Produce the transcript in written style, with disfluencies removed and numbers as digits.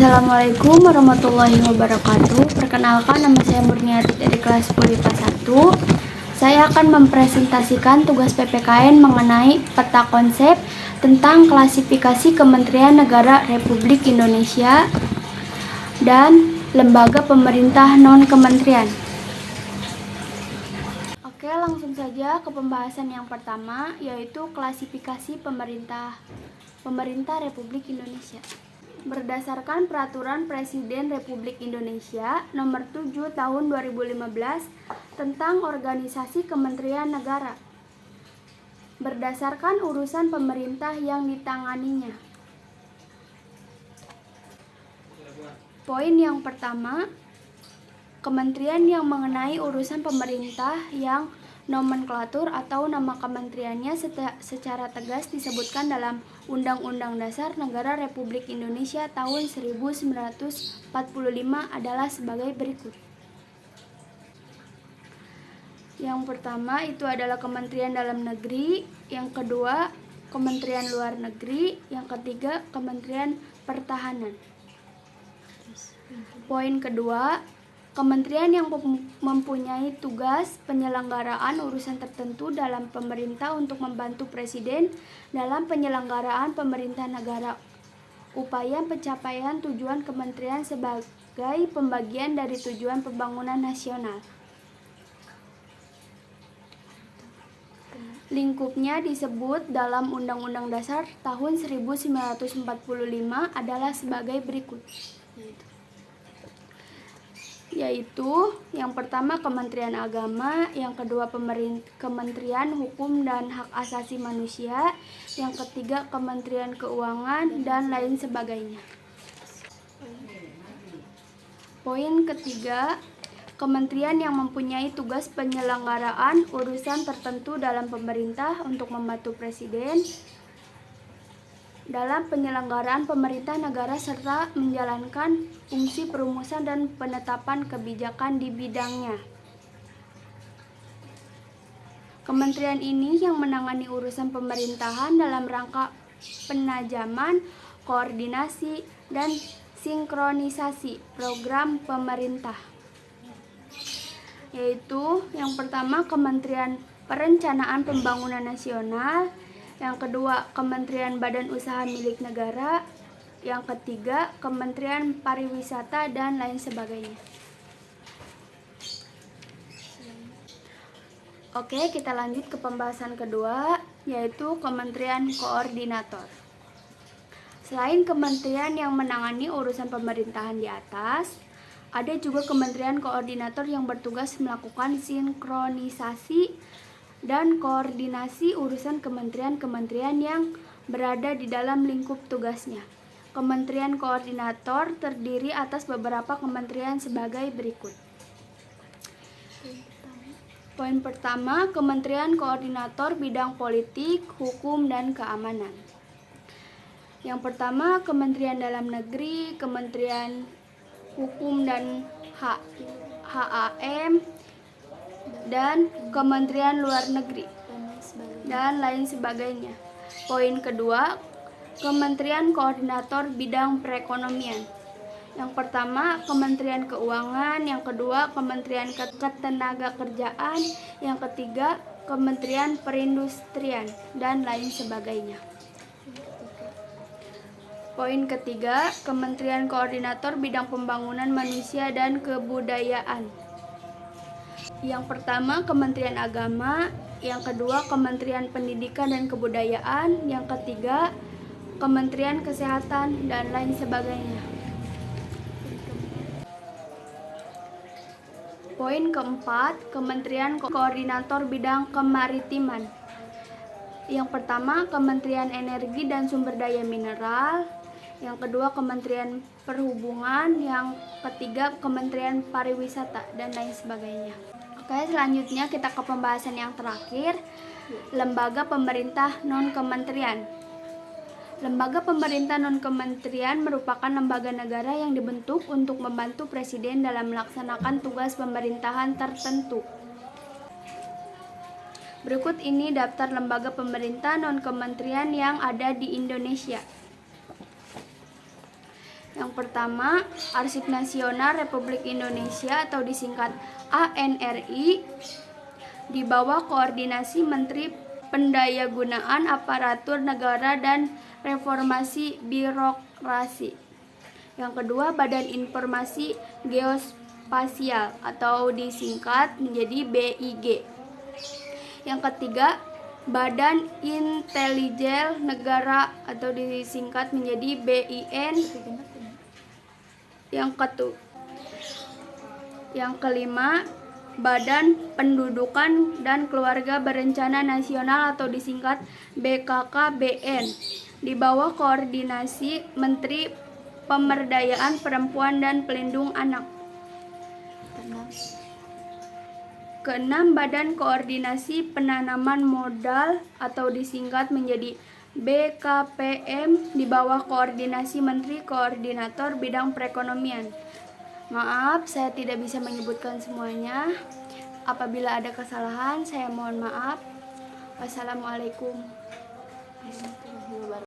Assalamualaikum warahmatullahi wabarakatuh. Perkenalkan, nama saya Murniati dari kelas 10 IPA 1. Saya akan mempresentasikan tugas PPKN mengenai peta konsep tentang klasifikasi Kementerian Negara Republik Indonesia dan lembaga pemerintah non-kementerian. Oke, langsung saja ke pembahasan yang pertama, yaitu klasifikasi pemerintah Republik Indonesia. Berdasarkan Peraturan Presiden Republik Indonesia Nomor 7 Tahun 2015 tentang Organisasi Kementerian Negara, berdasarkan urusan pemerintah yang ditanganinya. Poin yang pertama, kementerian yang mengenai urusan pemerintah yang nomenklatur atau nama kementeriannya secara tegas disebutkan dalam Undang-Undang Dasar Negara Republik Indonesia tahun 1945 adalah sebagai berikut. Yang pertama itu adalah Kementerian Dalam Negeri, yang kedua Kementerian Luar Negeri, yang ketiga Kementerian Pertahanan. Poin kedua, kementerian yang mempunyai tugas penyelenggaraan urusan tertentu dalam pemerintah untuk membantu Presiden dalam penyelenggaraan pemerintah negara. Upaya pencapaian tujuan kementerian sebagai pembagian dari tujuan pembangunan nasional. Lingkupnya disebut dalam Undang-Undang Dasar tahun 1945 adalah sebagai berikut. Yaitu yang pertama Kementerian Agama, yang kedua Kementerian Hukum dan Hak Asasi Manusia, yang ketiga Kementerian Keuangan, dan lain sebagainya. Poin ketiga, kementerian yang mempunyai tugas penyelenggaraan urusan tertentu dalam pemerintah untuk membantu Presiden dalam penyelenggaraan pemerintah negara serta menjalankan fungsi perumusan dan penetapan kebijakan di bidangnya. Kementerian ini yang menangani urusan pemerintahan dalam rangka penajaman, koordinasi, dan sinkronisasi program pemerintah. Yaitu yang pertama Kementerian Perencanaan Pembangunan Nasional, yang kedua Kementerian Badan Usaha Milik Negara, yang ketiga Kementerian Pariwisata, dan lain sebagainya. Oke, kita lanjut ke pembahasan kedua, yaitu Kementerian Koordinator. Selain kementerian yang menangani urusan pemerintahan di atas, ada juga kementerian koordinator yang bertugas melakukan sinkronisasi dan koordinasi urusan kementerian-kementerian yang berada di dalam lingkup tugasnya. Kementerian koordinator terdiri atas beberapa kementerian sebagai berikut. Poin pertama, Kementerian Koordinator Bidang Politik, Hukum, dan Keamanan. Yang pertama, Kementerian Dalam Negeri, Kementerian Hukum dan HAM, dan Kementerian Luar Negeri, dan lain sebagainya. Poin kedua, Kementerian Koordinator Bidang Perekonomian. Yang pertama, Kementerian Keuangan, yang kedua, Kementerian Ketenagakerjaan, yang ketiga, Kementerian Perindustrian, dan lain sebagainya. Poin ketiga, Kementerian Koordinator Bidang Pembangunan Manusia dan Kebudayaan. Yang pertama, Kementerian Agama, yang kedua, Kementerian Pendidikan dan Kebudayaan, yang ketiga, Kementerian Kesehatan, dan lain sebagainya. Poin keempat, Kementerian Koordinator Bidang Kemaritiman. Yang pertama, Kementerian Energi dan Sumber Daya Mineral, yang kedua, Kementerian Perhubungan, yang ketiga, Kementerian Pariwisata, dan lain sebagainya. Oke, selanjutnya kita ke pembahasan yang terakhir, lembaga pemerintah non-kementerian. Lembaga pemerintah non-kementerian merupakan lembaga negara yang dibentuk untuk membantu Presiden dalam melaksanakan tugas pemerintahan tertentu. Berikut ini daftar lembaga pemerintah non-kementerian yang ada di Indonesia. Yang pertama, Arsip Nasional Republik Indonesia atau disingkat ANRI di bawah koordinasi Menteri Pendayagunaan Aparatur Negara dan Reformasi Birokrasi. Yang kedua, Badan Informasi Geospasial atau disingkat menjadi BIG. Yang ketiga, Badan Intelijen Negara atau disingkat menjadi BIN. Yang kelima, Badan Pendudukan dan Keluarga Berencana Nasional atau disingkat BKKBN di bawah koordinasi Menteri Pemberdayaan Perempuan dan Pelindung Anak. Keenam, Badan Koordinasi Penanaman Modal atau disingkat menjadi BKPM di bawah koordinasi Menteri Koordinator Bidang Perekonomian. Maaf, saya tidak bisa menyebutkan semuanya. Apabila ada kesalahan, saya mohon maaf. Wassalamualaikum.